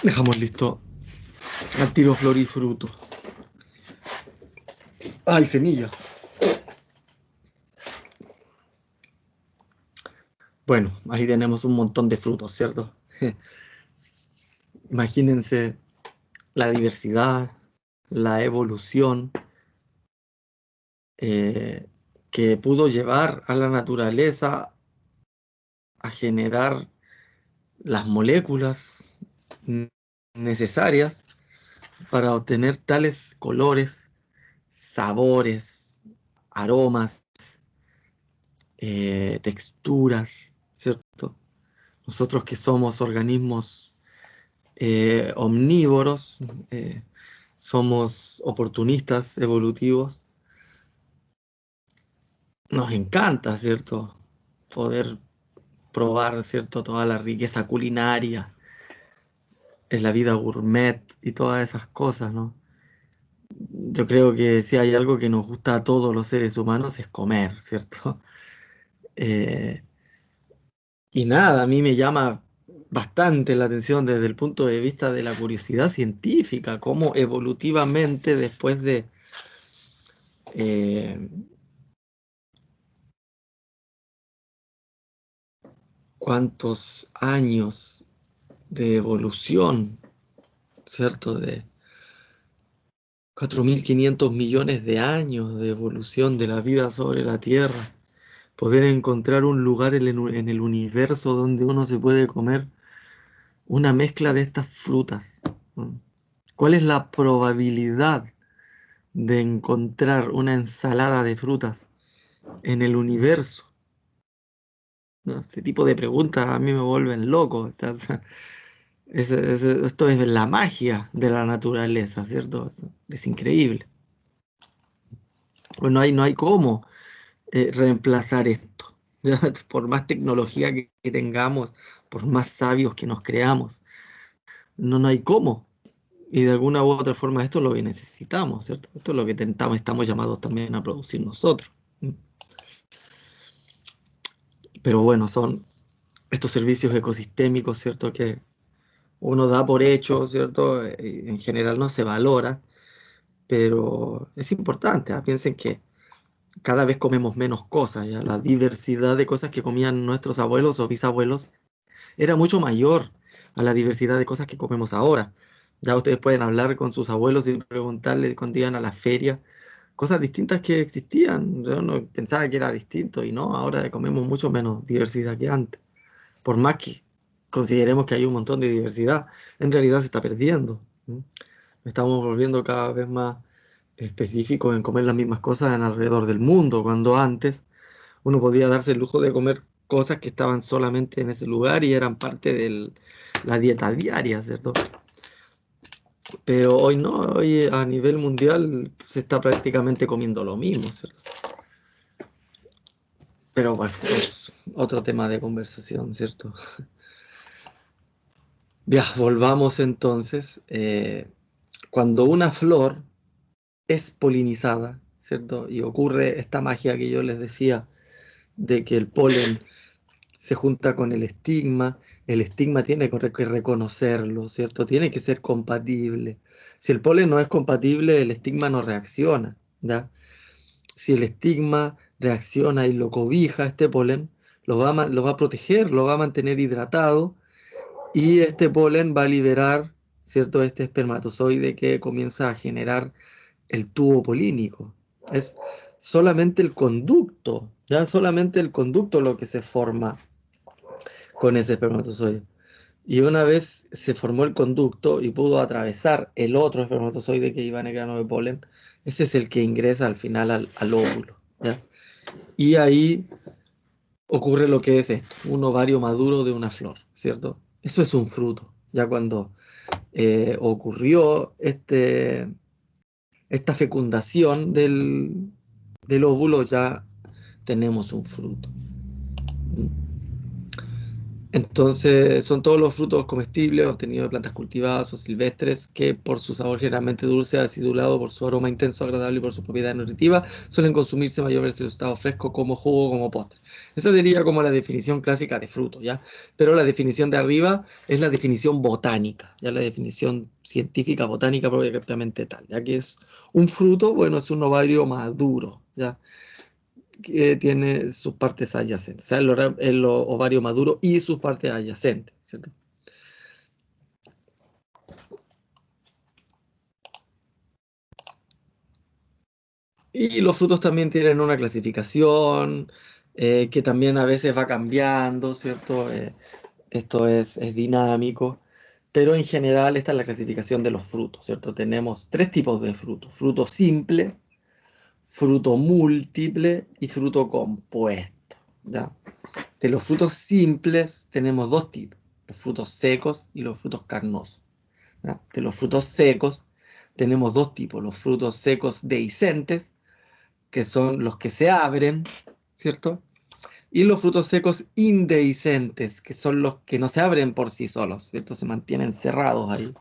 Dejamos listo al tiro flor y fruto. ¡Ay, semilla! Bueno, ahí tenemos un montón de frutos, ¿cierto? Imagínense la diversidad, la evolución eh, que pudo llevar a la naturaleza a generar las moléculas necesarias para obtener tales colores, sabores, aromas, texturas, ¿cierto? Nosotros que somos organismos omnívoros, somos oportunistas evolutivos, nos encanta, ¿cierto? Poder probar, ¿cierto? Toda la riqueza culinaria, en la vida gourmet y todas esas cosas, ¿no? Yo creo que si hay algo que nos gusta a todos los seres humanos es comer, ¿cierto? Eh, y nada, a mí me llama bastante la atención desde el punto de vista de la curiosidad científica, cómo evolutivamente después de eh, cuántos años de evolución, ¿cierto? De 4.500 millones de años de evolución de la vida sobre la Tierra, poder encontrar un lugar en el universo donde uno se puede comer una mezcla de estas frutas. ¿No? ¿Cuál es la probabilidad de encontrar una ensalada de frutas en el universo? ¿No? Ese tipo de preguntas a mí me vuelven loco. Esto es la magia de la naturaleza, ¿cierto? Es increíble. Pues no hay cómo reemplazar esto. ¿Ya? Por más tecnología que tengamos, por más sabios que nos creamos, no hay cómo. Y de alguna u otra forma esto es lo que necesitamos, ¿cierto? Esto es lo que estamos llamados también a producir nosotros. Pero bueno, son estos servicios ecosistémicos, ¿cierto? Que uno da por hecho, ¿cierto? En general no se valora, pero es importante. ¿Ah? Piensen que cada vez comemos menos cosas, ¿ya? La diversidad de cosas que comían nuestros abuelos o bisabuelos era mucho mayor a la diversidad de cosas que comemos ahora. Ya ustedes pueden hablar con sus abuelos y preguntarles cuando iban a la feria, cosas distintas que existían. Yo no pensaba que era distinto y no, ahora comemos mucho menos diversidad que antes. Por más que consideremos que hay un montón de diversidad, en realidad se está perdiendo. ¿No? Estamos volviendo cada vez más específicos en comer las mismas cosas en alrededor del mundo, cuando antes uno podía darse el lujo de comer cosas que estaban solamente en ese lugar y eran parte de la dieta diaria, ¿cierto? Pero hoy no, hoy a nivel mundial se está prácticamente comiendo lo mismo, ¿cierto? Pero bueno, es otro tema de conversación, ¿cierto? Ya, volvamos entonces. Cuando una flor es polinizada, ¿cierto? Y ocurre esta magia que yo les decía de que el polen se junta con el estigma tiene que reconocerlo, ¿cierto? Tiene que ser compatible. Si el polen no es compatible, el estigma no reacciona, ¿ya? Si el estigma reacciona y lo cobija, este polen, lo va a proteger, lo va a mantener hidratado y este polen va a liberar, ¿cierto? Este espermatozoide que comienza a generar el tubo polínico. Es solamente el conducto, ya solamente el conducto lo que se forma con ese espermatozoide. Y una vez se formó el conducto y pudo atravesar el otro espermatozoide que iba en el grano de polen, ese es el que ingresa al final al óvulo, ¿ya? Y ahí ocurre lo que es esto, un ovario maduro de una flor, ¿cierto? Eso es un fruto. Ya cuando ocurrió esta fecundación del óvulo, ya tenemos un fruto. Entonces, son todos los frutos comestibles obtenidos de plantas cultivadas o silvestres que por su sabor generalmente dulce, acidulado, por su aroma intenso, agradable y por su propiedad nutritiva, suelen consumirse mayormente en su estado fresco como jugo o como postre. Esa sería como la definición clásica de fruto, ¿ya? Pero la definición de arriba es la definición botánica, ya la definición científica botánica propiamente tal, ya que es un fruto, bueno, es un ovario maduro, ¿ya? Que tiene sus partes adyacentes, o sea, el ovario maduro y sus partes adyacentes, ¿cierto? Y los frutos también tienen una clasificación que también a veces va cambiando, ¿cierto? Esto es dinámico, pero en general esta es la clasificación de los frutos, ¿cierto? Tenemos tres tipos de frutos: fruto simple, fruto múltiple y fruto compuesto, ¿ya? De los frutos simples tenemos dos tipos: los frutos secos y los frutos carnosos, ¿ya? De los frutos secos tenemos dos tipos: los frutos secos dehiscentes, que son los que se abren, ¿cierto? Y los frutos secos indehiscentes, que son los que no se abren por sí solos, ¿cierto? Se mantienen cerrados ahí.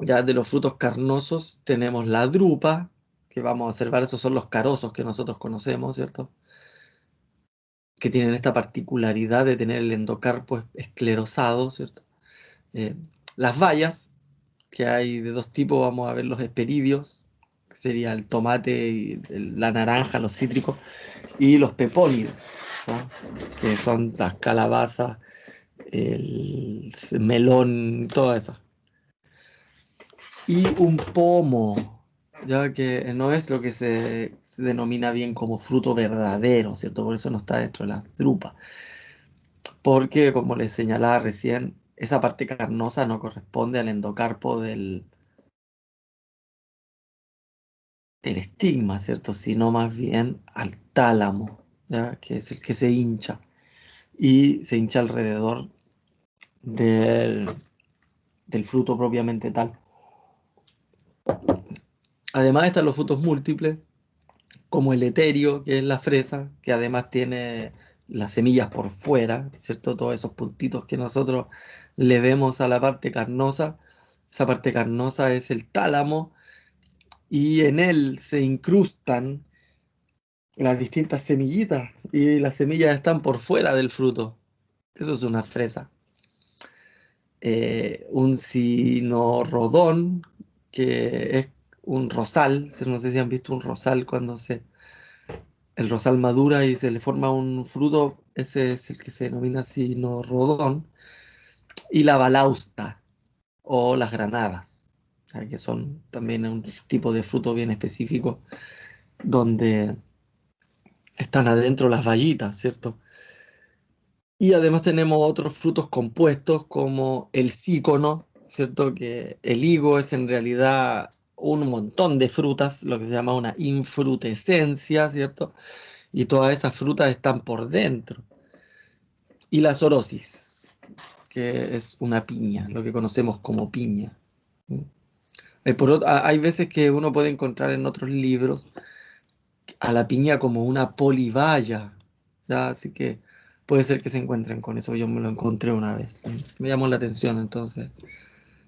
Ya de los frutos carnosos tenemos la drupa, que vamos a observar, esos son los carozos que nosotros conocemos, ¿cierto? Que tienen esta particularidad de tener el endocarpo esclerosado, ¿cierto? Eh, las bayas, que hay de dos tipos, vamos a ver los hesperidios, que sería el tomate y la naranja, los cítricos, y los pepónidos, ¿no? Que son las calabazas, el melón, todas esas. Y un pomo, ya que no es lo que se denomina bien como fruto verdadero, ¿cierto? Por eso no está dentro de las drupas. Porque, como les señalaba recién, esa parte carnosa no corresponde al endocarpo del estigma, ¿cierto? Sino más bien al tálamo, ¿ya? Que es el que se hincha. Y se hincha alrededor del, del fruto propiamente tal. Además están los frutos múltiples, como el eterio, que es la fresa, que además tiene las semillas por fuera, ¿cierto? Todos esos puntitos que nosotros le vemos a la parte carnosa. Esa parte carnosa es el tálamo y en él se incrustan las distintas semillitas y las semillas están por fuera del fruto. Eso es una fresa. Un cinorrodón, que es un rosal. No sé si han visto un rosal cuando el rosal madura y se le forma un fruto. Ese es el que se denomina cinorrodón. Y la balausta o las granadas, que son también un tipo de fruto bien específico donde están adentro las bayitas, ¿cierto? Y además tenemos otros frutos compuestos como el sícono, ¿cierto? Que el higo es en realidad un montón de frutas, lo que se llama una infrutescencia, ¿cierto? Y todas esas frutas están por dentro. Y la sorosis, que es una piña, lo que conocemos como piña. Hay veces que uno puede encontrar en otros libros a la piña como una polibaya, ¿ya? Así que puede ser que se encuentren con eso. Yo me lo encontré una vez. Me llamó la atención, entonces.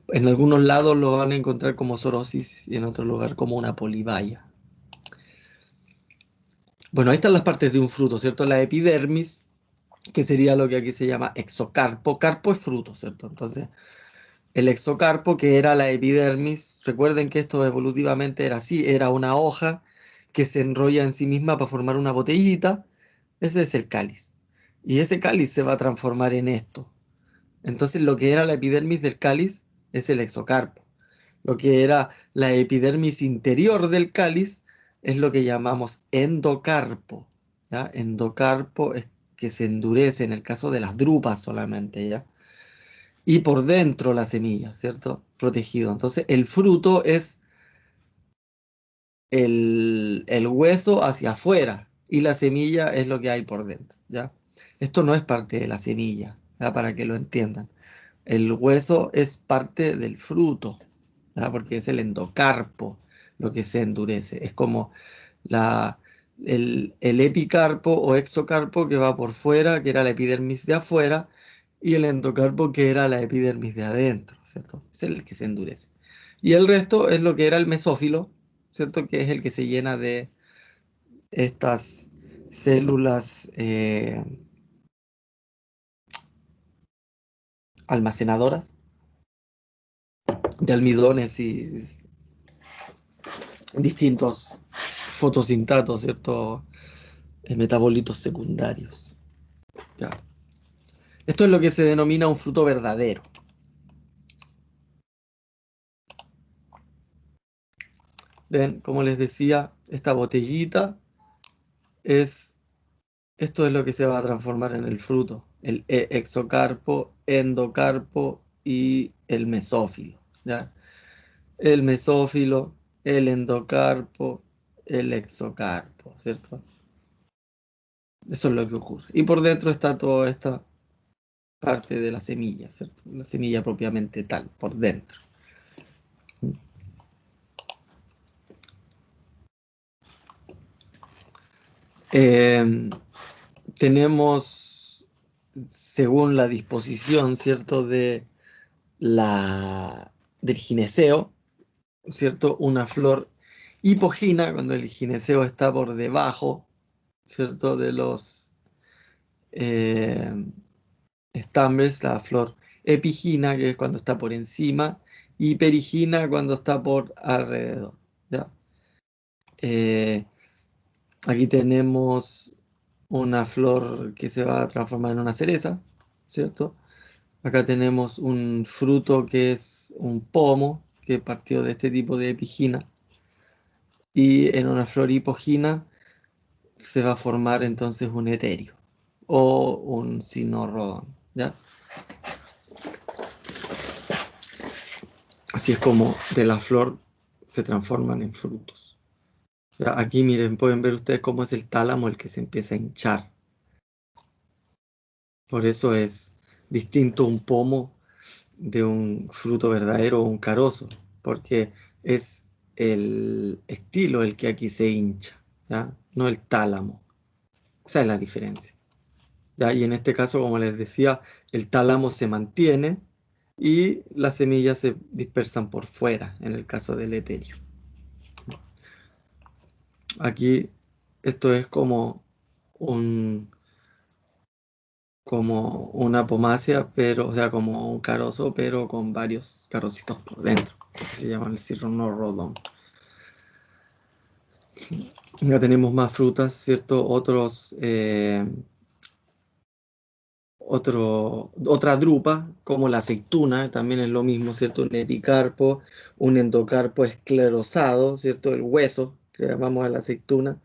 En algunos lados lo van a encontrar como sorosis y en otro lugar como una polibaya. Bueno, ahí están las partes de un fruto, ¿cierto? La epidermis, que sería lo que aquí se llama exocarpo. Carpo es fruto, ¿cierto? Entonces, el exocarpo, que era la epidermis, recuerden que esto evolutivamente era así, era una hoja que se enrolla en sí misma para formar una botellita. Ese es el cáliz. Y ese cáliz se va a transformar en esto. Entonces lo que era la epidermis del cáliz es el exocarpo. Lo que era la epidermis interior del cáliz es lo que llamamos endocarpo, ¿ya? Endocarpo es que se endurece en el caso de las drupas solamente, ¿ya? Y por dentro la semilla, ¿cierto? Protegido. Entonces el fruto es el hueso hacia afuera y la semilla es lo que hay por dentro, ¿ya? Esto no es parte de la semilla, ¿ya? Para que lo entiendan. El hueso es parte del fruto, ¿ya? Porque es el endocarpo lo que se endurece. Es como la, el epicarpo o exocarpo que va por fuera, que era la epidermis de afuera, y el endocarpo que era la epidermis de adentro, ¿cierto? Es el que se endurece. Y el resto es lo que era el mesófilo, ¿cierto? Que es el que se llena de estas células almacenadoras de almidones y distintos fotosintatos, ¿cierto? Metabolitos secundarios. ¿Ya? Esto es lo que se denomina un fruto verdadero. Ven, como les decía, esta botellita es, esto es lo que se va a transformar en el fruto, el exocarpo, endocarpo y el mesófilo, ¿ya? El mesófilo, el endocarpo, el exocarpo, ¿cierto? Eso es lo que ocurre. Y por dentro está toda esta parte de la semilla, ¿cierto? La semilla propiamente tal, por dentro. Eh, tenemos, según la disposición, ¿cierto? Del gineceo, ¿cierto? Una flor hipogina, cuando el gineceo está por debajo, ¿cierto? De los eh, estambres, la flor epigina, que es cuando está por encima, y perigina cuando está por alrededor, ¿ya? Eh, Aquí tenemos una flor que se va a transformar en una cereza, ¿cierto? Acá tenemos un fruto que es un pomo, que partió de este tipo de epigina. Y en una flor hipogina se va a formar entonces un eterio o un sinorrodón, ¿ya? Así es como de la flor se transforman en frutos. Ya, aquí miren, pueden ver ustedes cómo es el tálamo el que se empieza a hinchar. Por eso es distinto un pomo de un fruto verdadero o un carozo, porque es el estilo el que aquí se hincha, ¿ya? No el tálamo. Esa es la diferencia. ¿Ya? Y en este caso, como les decía, el tálamo se mantiene y las semillas se dispersan por fuera, en el caso del etéreo. Aquí esto es un, como una pomácea, pero, o sea, como un carozo, pero con varios carocitos por dentro, que se llaman el cirronorodón. Ya tenemos más frutas, ¿cierto? Otra drupa, como la aceituna, también es lo mismo, ¿cierto? Un epicarpo, un endocarpo esclerosado, ¿cierto? El hueso, que llamamos a la aceituna,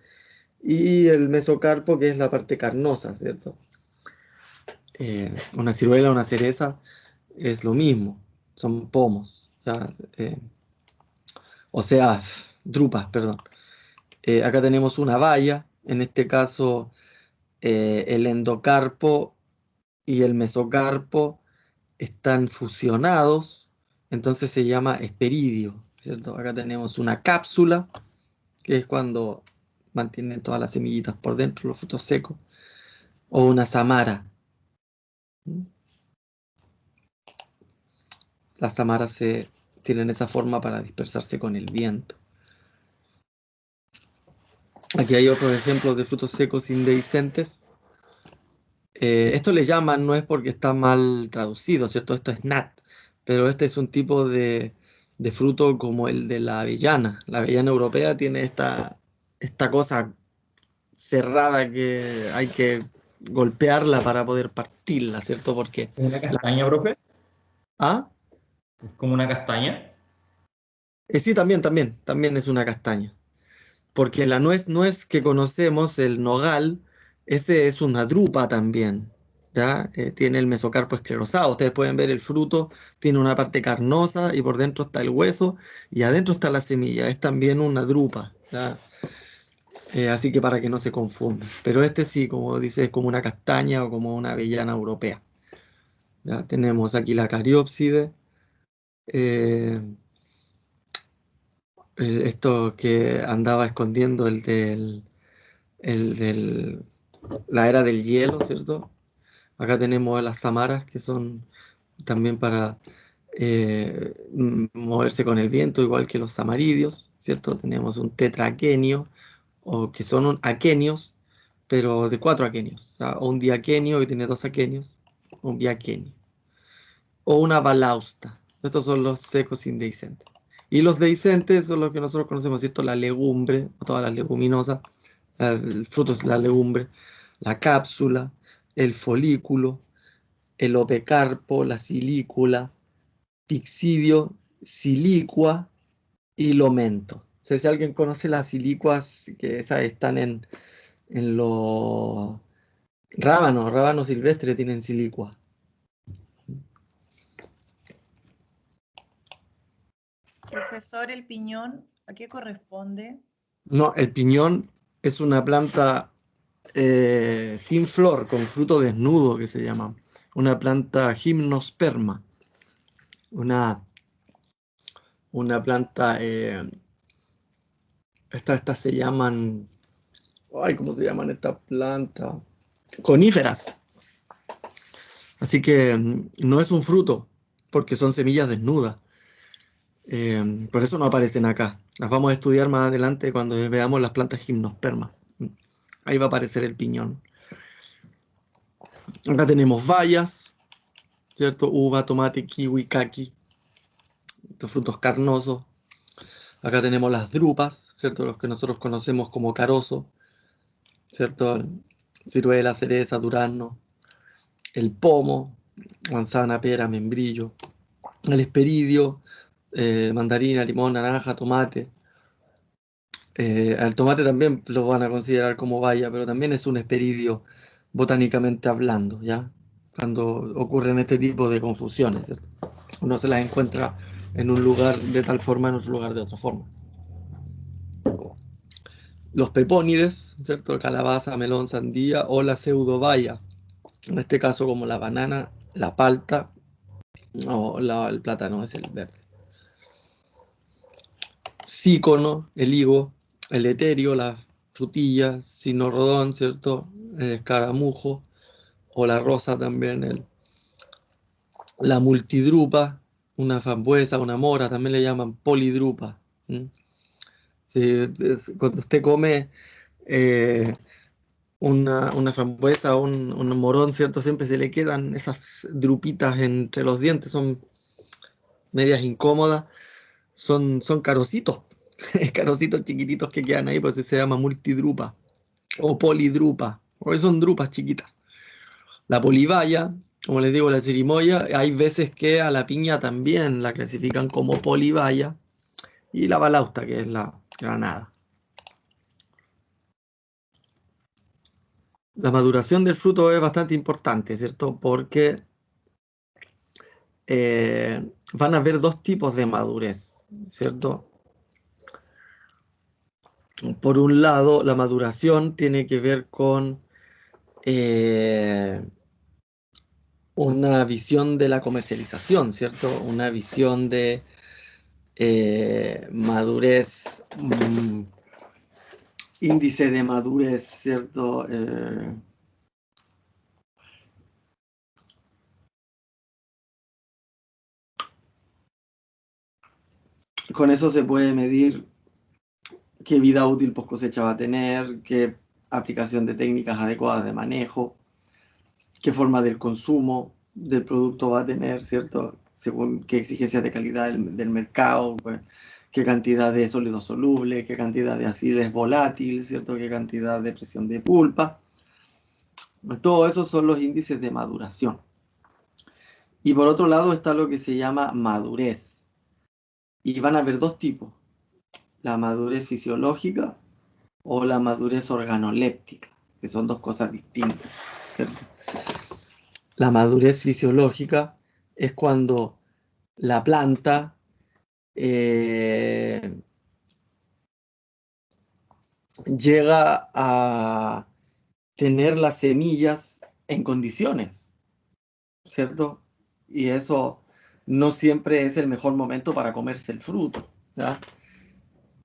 y el mesocarpo, que es la parte carnosa, ¿cierto? Una ciruela, una cereza, es lo mismo, son pomos, ¿ya? O sea, drupas, perdón. Acá tenemos una baya, en este caso el endocarpo y el mesocarpo están fusionados, entonces se llama esperidio, ¿cierto? Acá tenemos una cápsula, que es cuando mantienen todas las semillitas por dentro, los frutos secos, o una samara. Las samaras tienen esa forma para dispersarse con el viento. Aquí hay otros ejemplos de frutos secos indehiscentes. Esto le llaman, no es porque está mal traducido, ¿cierto? Esto es nat, pero este es un tipo de fruto como el de la avellana. La avellana europea tiene esta cosa cerrada que hay que golpearla para poder partirla, ¿cierto? Porque ¿Como una la... castaña, profe? ¿Ah? ¿Es como una castaña? Sí, también es una castaña. Porque la nuez que conocemos, el nogal, ese es una drupa también, ¿ya? Tiene el mesocarpo esclerosado. Ustedes pueden ver el fruto, tiene una parte carnosa y por dentro está el hueso y adentro está la semilla. Es también una drupa, ¿ya? Así que para que no se confunda. Pero este sí, como dice, es como una castaña o como una avellana europea. Ya tenemos aquí la cariópside, eh, esto que andaba escondiendo el del la era del hielo, ¿cierto? Acá tenemos a las samaras, que son también para moverse con el viento, igual que los samaridios, ¿cierto? Tenemos un tetraquenio, o que son aquenios, pero de 4 aquenios, o sea, o un diaquenio que tiene 2 aquenios, un biaquenio, o una balausta. Estos son los secos indehiscentes. Y los dehiscentes son los que nosotros conocemos, ¿cierto? La legumbre, o todas las leguminosas, el fruto es la legumbre, la cápsula, el folículo, el opecarpo, la silícula, Pixidio, silicua y lomento. O sea, si alguien conoce las silicuas, que esas están en los rábanos silvestres tienen silicua. Profesor, el piñón, ¿a qué corresponde? No, el piñón es una planta sin flor, con fruto desnudo que se llama. Una planta gimnosperma. Una, una planta, estas se llaman, ay, ¿cómo se llaman estas plantas? Coníferas. Así que no es un fruto, porque son semillas desnudas. Por eso no aparecen acá. Las vamos a estudiar más adelante cuando veamos las plantas gimnospermas. Ahí va a aparecer el piñón. Acá tenemos bayas, ¿cierto? Uva, tomate, kiwi, caqui. Estos frutos carnosos. Acá tenemos las drupas, ¿cierto? Los que nosotros conocemos como carozo, ¿cierto? Ciruela, cereza, durazno. El pomo, manzana, pera, membrillo. El esperidio, mandarina, limón, naranja, tomate. Al tomate también lo van a considerar como baya, pero también es un esperidio botánicamente hablando, ¿ya? Cuando ocurren este tipo de confusiones, ¿cierto? Uno se las encuentra en un lugar de tal forma, en otro lugar de otra forma. Los pepónides, ¿cierto? Calabaza, melón, sandía o la pseudobaya. En este caso como la banana, la palta o el plátano es el verde. Sícono, el higo, el eterio, la frutilla, cinorrodón, ¿cierto? El escaramujo, o la rosa también, la multidrupa, una frambuesa, una mora, también le llaman polidrupa. ¿Mm? Sí, cuando usted come una frambuesa o un morón, ¿cierto? Siempre se le quedan esas drupitas entre los dientes, son medias incómodas, son carocitos, carocitos chiquititos que quedan ahí, por eso se llama multidrupa o polidrupa, porque son drupas chiquitas. La polibaya, como les digo, la chirimoya, hay veces que a la piña también la clasifican como polibaya, y la balausta, que es la granada. La maduración del fruto es bastante importante, ¿cierto? Porque van a haber dos tipos de madurez, ¿cierto? Por un lado, la maduración tiene que ver con una visión de la comercialización, ¿cierto? Una visión de madurez, índice de madurez, ¿cierto? Con eso se puede medir qué vida útil post cosecha va a tener, qué aplicación de técnicas adecuadas de manejo, qué forma del consumo del producto va a tener, ¿cierto? Según qué exigencias de calidad del mercado, pues, qué cantidad de sólido soluble, qué cantidad de acidez volátil, ¿cierto? Qué cantidad de presión de pulpa. Todo eso son los índices de maduración. Y por otro lado está lo que se llama madurez. Y van a haber dos tipos: la madurez fisiológica o la madurez organoléptica, que son dos cosas distintas, ¿cierto? La madurez fisiológica es cuando la planta llega a tener las semillas en condiciones, ¿cierto? Y eso no siempre es el mejor momento para comerse el fruto, ¿ya?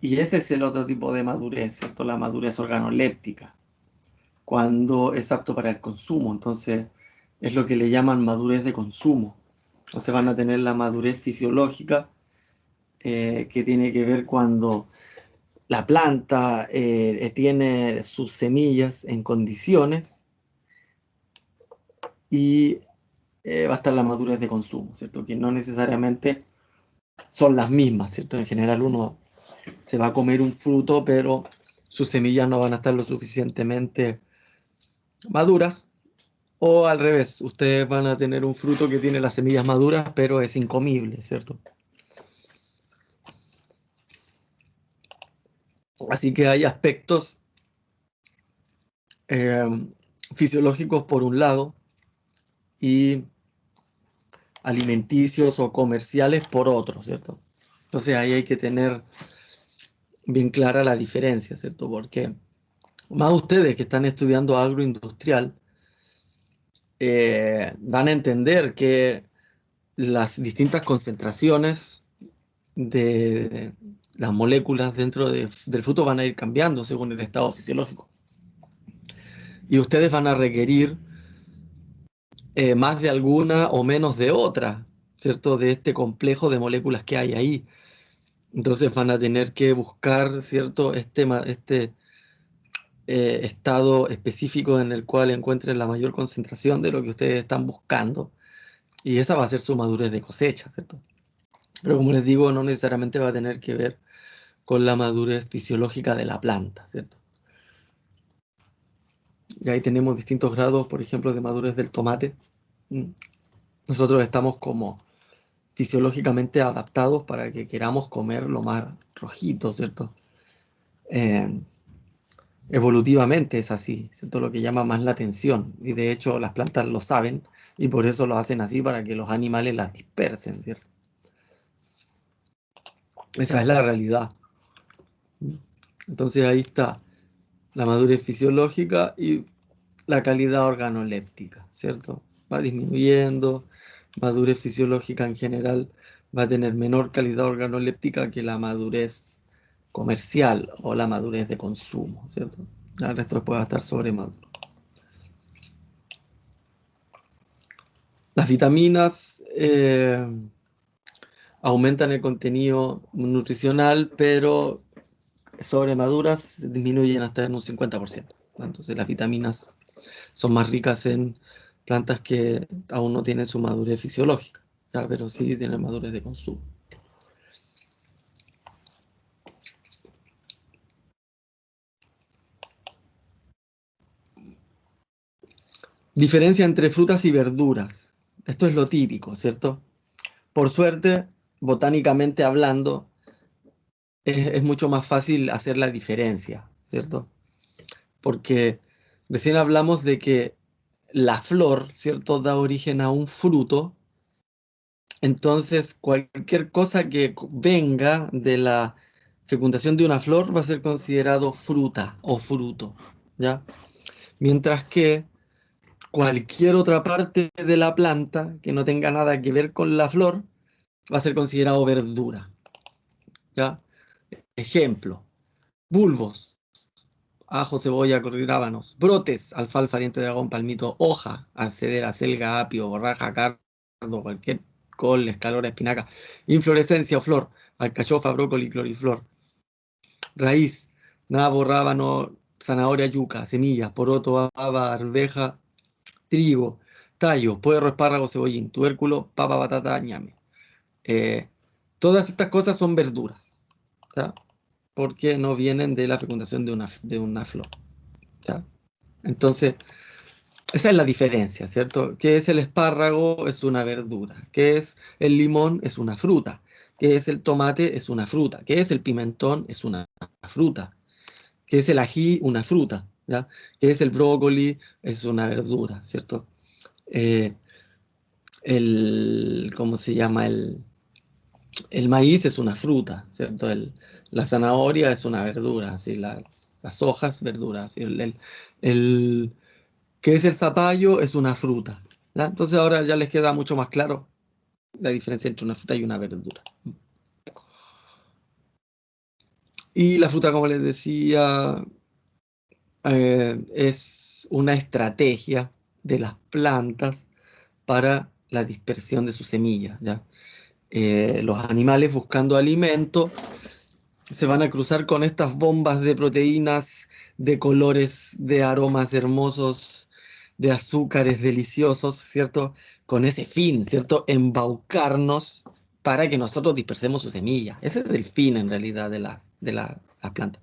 Y ese es el otro tipo de madurez, ¿cierto? La madurez organoléptica. cuando es apto para el consumo. Entonces, es lo que le llaman madurez de consumo. Entonces van a tener la madurez fisiológica, que tiene que ver cuando la planta tiene sus semillas en condiciones, y va a estar la madurez de consumo, ¿cierto? Que no necesariamente son las mismas, ¿cierto? En general uno se va a comer un fruto, pero sus semillas no van a estar lo suficientemente maduras. O al revés, ustedes van a tener un fruto que tiene las semillas maduras, pero es incomible, ¿cierto? Así que hay aspectos eh, fisiológicos por un lado y alimenticios o comerciales por otro, ¿cierto? Entonces ahí hay que tener bien clara la diferencia, ¿cierto? Porque más ustedes que están estudiando agroindustrial van a entender que las distintas concentraciones de las moléculas dentro del fruto van a ir cambiando según el estado fisiológico. Y ustedes van a requerir más de alguna o menos de otra, ¿cierto? De este complejo de moléculas que hay ahí. Entonces van a tener que buscar, ¿cierto? Este estado específico en el cual encuentren la mayor concentración de lo que ustedes están buscando. Y esa va a ser su madurez de cosecha, ¿cierto? Pero como les digo, no necesariamente va a tener que ver con la madurez fisiológica de la planta, ¿cierto? Y ahí tenemos distintos grados, por ejemplo, de madurez del tomate. Mm. Nosotros estamos como fisiológicamente adaptados para que queramos comer lo más rojito, ¿cierto? Eh, Evolutivamente es así, ¿cierto? Lo que llama más la atención. Y de hecho las plantas lo saben y por eso lo hacen así, para que los animales las dispersen, ¿cierto? Esa es la realidad. Entonces ahí está la madurez fisiológica y la calidad organoléptica, ¿cierto? Va disminuyendo, madurez fisiológica en general va a tener menor calidad organoléptica que la madurez comercial o la madurez de consumo, ¿cierto? El resto después va a estar sobremaduro. Las vitaminas aumentan el contenido nutricional, pero sobremaduras disminuyen hasta en un 50%. Entonces las vitaminas son más ricas en plantas que aún no tienen su madurez fisiológica, ¿ya? Pero sí tienen madurez de consumo. Diferencia entre frutas y verduras. Esto es lo típico, ¿cierto? Por suerte, botánicamente hablando, es mucho más fácil hacer la diferencia, ¿cierto? Porque recién hablamos de que la flor, ¿cierto?, da origen a un fruto. Entonces, cualquier cosa que venga de la fecundación de una flor va a ser considerado fruta o fruto, ¿ya? Mientras que cualquier otra parte de la planta que no tenga nada que ver con la flor va a ser considerado verdura, ¿ya? Ejemplo: bulbos, ajo, cebolla, rábanos; brotes, alfalfa, diente de dragón, palmito; hoja, acedera, selga, apio, borraja, cardo, cualquier col, escalora, espinaca; inflorescencia o flor, alcachofa, brócoli, cloriflor; raíz, nabo, rábano, zanahoria, yuca; semillas, poroto, haba, arveja, trigo; tallo, puerro, espárrago, cebollín; tubérculo, papa, batata, ñame. Eh, Todas estas cosas son verduras, ¿ya? Porque no vienen de la fecundación de una flor, ¿ya? Entonces, esa es la diferencia, ¿cierto? ¿Qué es el espárrago? Es una verdura. ¿Qué es el limón? Es una fruta. ¿Qué es el tomate? Es una fruta. ¿Qué es el pimentón? Es una fruta. ¿Qué es el ají? Una fruta, ¿ya? ¿Qué es el brócoli? Es una verdura, ¿cierto? Eh, ¿Cómo se llama? El maíz es una fruta, ¿cierto? La zanahoria es una verdura, ¿sí? Las hojas, verduras. El, ¿Qué es el zapallo? Es una fruta, ¿ya? Entonces ahora ya les queda mucho más claro la diferencia entre una fruta y una verdura. Y la fruta, como les decía, es una estrategia de las plantas para la dispersión de sus semillas, ¿ya? Los animales buscando alimento se van a cruzar con estas bombas de proteínas, de colores, de aromas hermosos, de azúcares deliciosos, ¿cierto? Con ese fin, ¿cierto? Embaucarnos para que nosotros dispersemos sus semillas. Ese es el fin en realidad las plantas.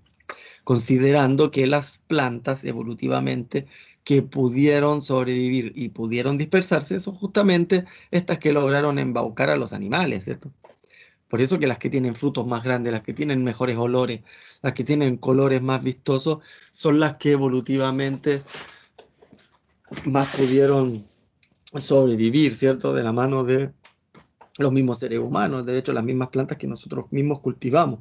Considerando que las plantas evolutivamente que pudieron sobrevivir y pudieron dispersarse son justamente estas que lograron embaucar a los animales, ¿cierto? Por eso que las que tienen frutos más grandes, las que tienen mejores olores, las que tienen colores más vistosos, son las que evolutivamente más pudieron sobrevivir, ¿cierto? De la mano de los mismos seres humanos, de hecho, las mismas plantas que nosotros mismos cultivamos.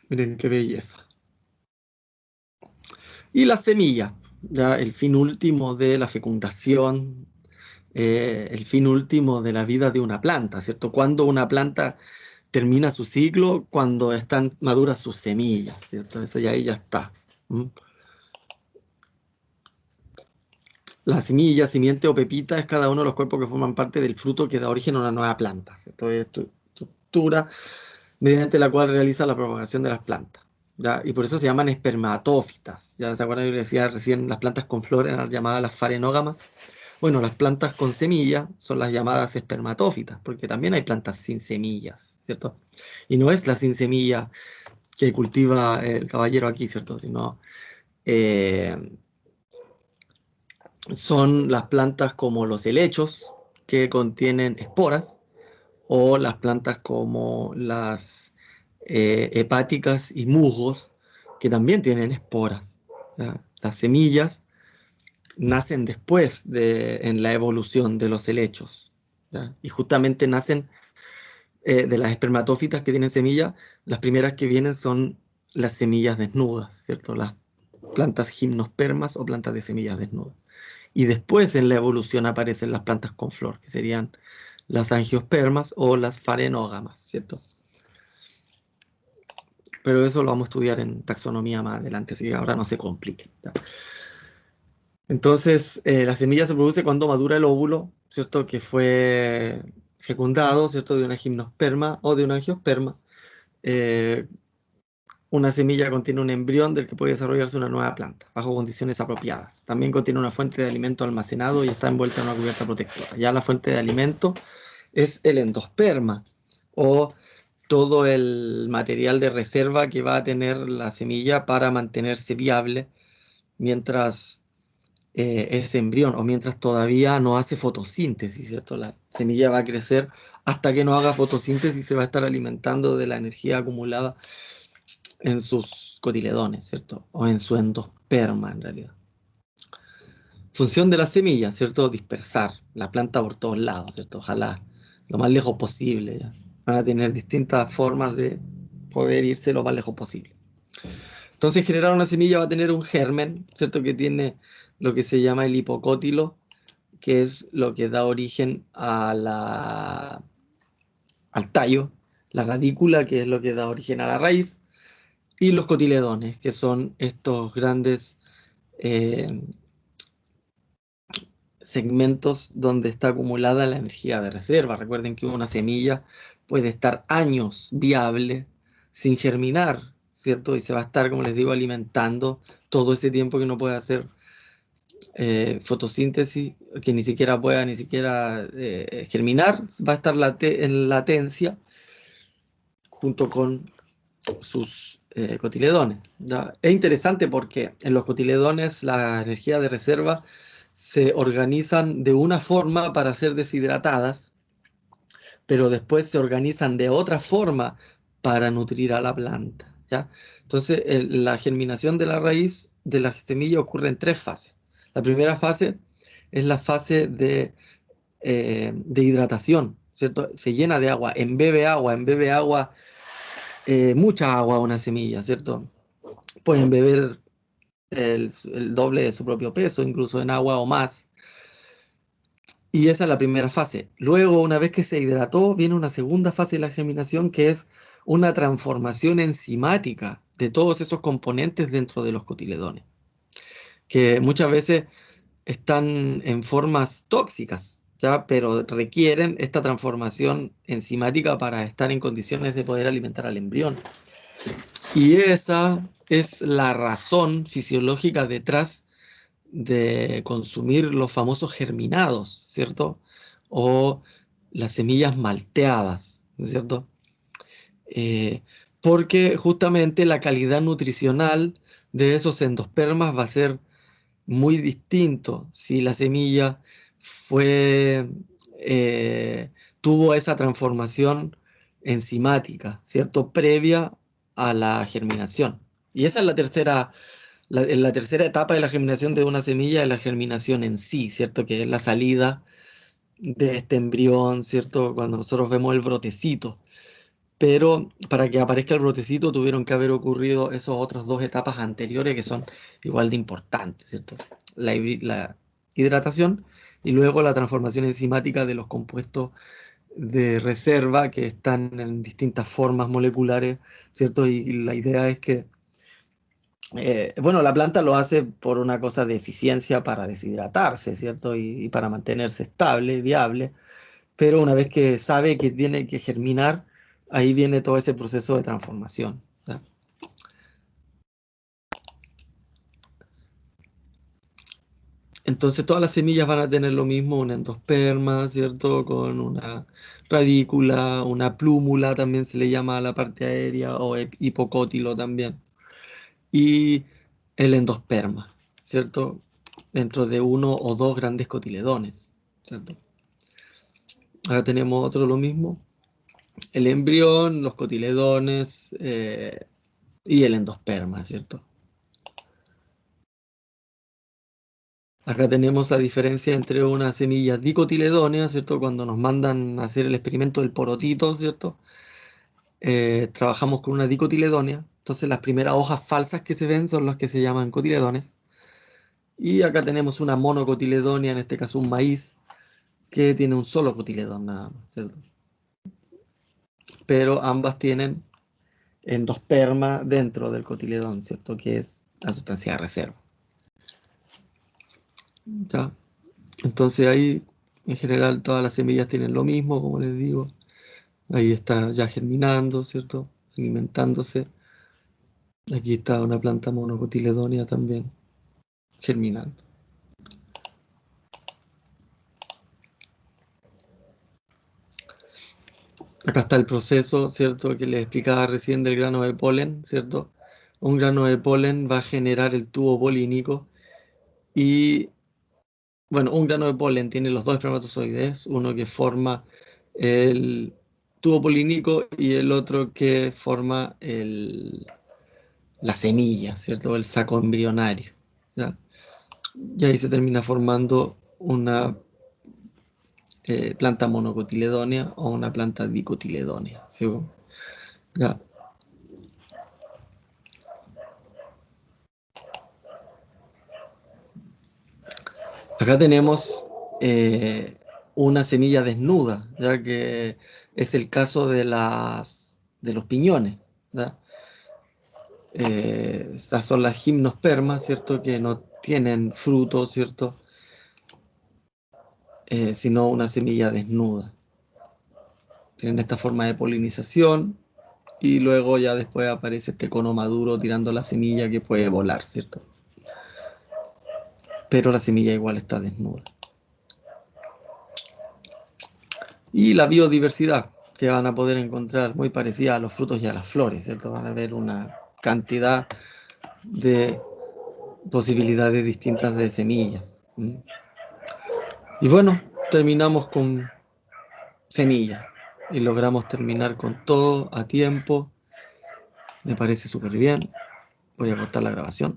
Miren qué belleza. Y la semilla, ya el fin último de la fecundación, el fin último de la vida de una planta, ¿cierto? Cuando una planta termina su ciclo, cuando están maduras sus semillas, ¿cierto? Eso ya ahí ya está. ¿Mm? La semilla, simiente o pepita es cada uno de los cuerpos que forman parte del fruto que da origen a una nueva planta, ¿cierto? Es estructura mediante la cual realiza la propagación de las plantas, ¿ya? Y por eso se llaman espermatófitas. ¿Ya se acuerdan que yo decía recién las plantas con flor eran llamadas las farenógamas? Bueno, las plantas con semilla son las llamadas espermatófitas, porque también hay plantas sin semillas, ¿cierto? Y no es la sin semilla que cultiva el caballero aquí, ¿cierto? Sino eh, son las plantas como los helechos, que contienen esporas, o las plantas como las hepáticas y musgos, que también tienen esporas, ¿ya? Las semillas nacen después en la evolución de los helechos, ¿ya? Y justamente nacen de las espermatófitas que tienen semillas, las primeras que vienen son las semillas desnudas, ¿cierto? Las plantas gimnospermas o plantas de semillas desnudas. Y después en la evolución aparecen las plantas con flor, que serían las angiospermas o las farenógamas, ¿cierto? Pero eso lo vamos a estudiar en taxonomía más adelante, así que ahora no se compliquen, ¿ya? Entonces, la semilla se produce cuando madura el óvulo, ¿cierto? Que fue fecundado, ¿cierto? De una gimnosperma o de una angiosperma. Eh, una semilla contiene un embrión del que puede desarrollarse una nueva planta, bajo condiciones apropiadas. También contiene una fuente de alimento almacenado y está envuelta en una cubierta protectora. Ya la fuente de alimento es el endosperma, o todo el material de reserva que va a tener la semilla para mantenerse viable mientras ese embrión o mientras todavía no hace fotosíntesis, ¿cierto? La semilla va a crecer hasta que no haga fotosíntesis y se va a estar alimentando de la energía acumulada en sus cotiledones, ¿cierto? O en su endosperma, en realidad. Función de la semilla, ¿cierto? Dispersar la planta por todos lados, ¿cierto? Ojalá lo más lejos posible, ¿ya? Van a tener distintas formas de poder irse lo más lejos posible. Entonces, generar una semilla va a tener un germen, ¿cierto? Que tiene lo que se llama el hipocótilo, que es lo que da origen al tallo, la radícula, que es lo que da origen a la raíz, y los cotiledones, que son estos grandes eh, segmentos donde está acumulada la energía de reserva. Recuerden que una semilla puede estar años viable sin germinar, ¿cierto? Y se va a estar, como les digo, alimentando todo ese tiempo que no puede hacer fotosíntesis, que ni siquiera pueda ni siquiera germinar, va a estar en latencia junto con sus cotiledones, ¿ya? Es interesante porque en los cotiledones la energía de reserva se organizan de una forma para ser deshidratadas, pero después se organizan de otra forma para nutrir a la planta, ¿ya? Entonces, la germinación de la raíz de la semilla ocurre en tres fases. La primera fase es la fase de hidratación, ¿cierto? Se llena de agua, embebe agua, mucha agua una semilla, ¿cierto? Pueden beber el doble de su propio peso, incluso en agua o más. Y esa es la primera fase. Luego, una vez que se hidrató, viene una segunda fase de la germinación, que es una transformación enzimática de todos esos componentes dentro de los cotiledones, que muchas veces están en formas tóxicas, ¿ya? Pero requieren esta transformación enzimática para estar en condiciones de poder alimentar al embrión. Y esa es la razón fisiológica detrás de consumir los famosos germinados, ¿cierto? O las semillas malteadas, ¿no es cierto? Eh, Porque justamente la calidad nutricional de esos endospermas va a ser muy distinto si la semilla fue, tuvo esa transformación enzimática, ¿cierto? Previa a la germinación. Y esa es la tercera etapa de la germinación de una semilla, es la germinación en sí, ¿cierto? Que es la salida de este embrión, ¿cierto? Cuando nosotros vemos el brotecito. Pero para que aparezca el brotecito tuvieron que haber ocurrido esas otras dos etapas anteriores que son igual de importantes, ¿cierto? La hidratación y luego la transformación enzimática de los compuestos de reserva que están en distintas formas moleculares, ¿cierto? Y la idea es que, bueno, la planta lo hace por una cosa de eficiencia para deshidratarse, ¿cierto? Y para mantenerse estable, viable, pero una vez que sabe que tiene que germinar, ahí viene todo ese proceso de transformación, ¿ya? Entonces todas las semillas van a tener lo mismo, un endosperma, ¿cierto? Con una radícula, una plúmula también se le llama a la parte aérea, o hipocótilo también. Y el endosperma, ¿cierto? Dentro de uno o dos grandes cotiledones, ¿cierto? Ahora tenemos otro lo mismo, el embrión, los cotiledones y el endosperma, ¿cierto? Acá tenemos la diferencia entre una semilla dicotiledónea, ¿cierto? Cuando nos mandan a hacer el experimento del porotito, ¿cierto? Trabajamos con una dicotiledónea. Entonces las primeras hojas falsas que se ven son las que se llaman cotiledones. Y acá tenemos una monocotiledónea, en este caso un maíz, que tiene un solo cotiledón nada más, ¿cierto? Pero ambas tienen endosperma dentro del cotiledón, ¿cierto? Que es la sustancia de reserva. ¿Ya? Entonces ahí, en general, todas las semillas tienen lo mismo, como les digo. Ahí está ya germinando, ¿cierto? Alimentándose. Aquí está una planta monocotiledónea también, germinando. Acá está el proceso, ¿cierto? Que les explicaba recién del grano de polen, ¿cierto? Un grano de polen va a generar el tubo polínico y, bueno, un grano de polen tiene los dos espermatozoides, uno que forma el tubo polínico y el otro que forma la semilla, ¿cierto? El saco embrionario, ¿ya? Y ahí se termina formando una planta monocotiledónea o una planta dicotiledónea, ¿sí? Ya. Acá tenemos una semilla desnuda, ya que es el caso de los piñones, ¿ya? Estas son las gimnospermas, ¿cierto? Que no tienen fruto, ¿cierto? Sino una semilla desnuda. Tienen esta forma de polinización y luego ya después aparece este cono maduro tirando la semilla que puede volar, ¿cierto? Pero la semilla igual está desnuda. Y la biodiversidad que van a poder encontrar muy parecida a los frutos y a las flores, ¿cierto? Van a ver una cantidad de posibilidades distintas de semillas. Y bueno, terminamos con semillas y logramos terminar con todo a tiempo. Me parece súper bien. Voy a cortar la grabación.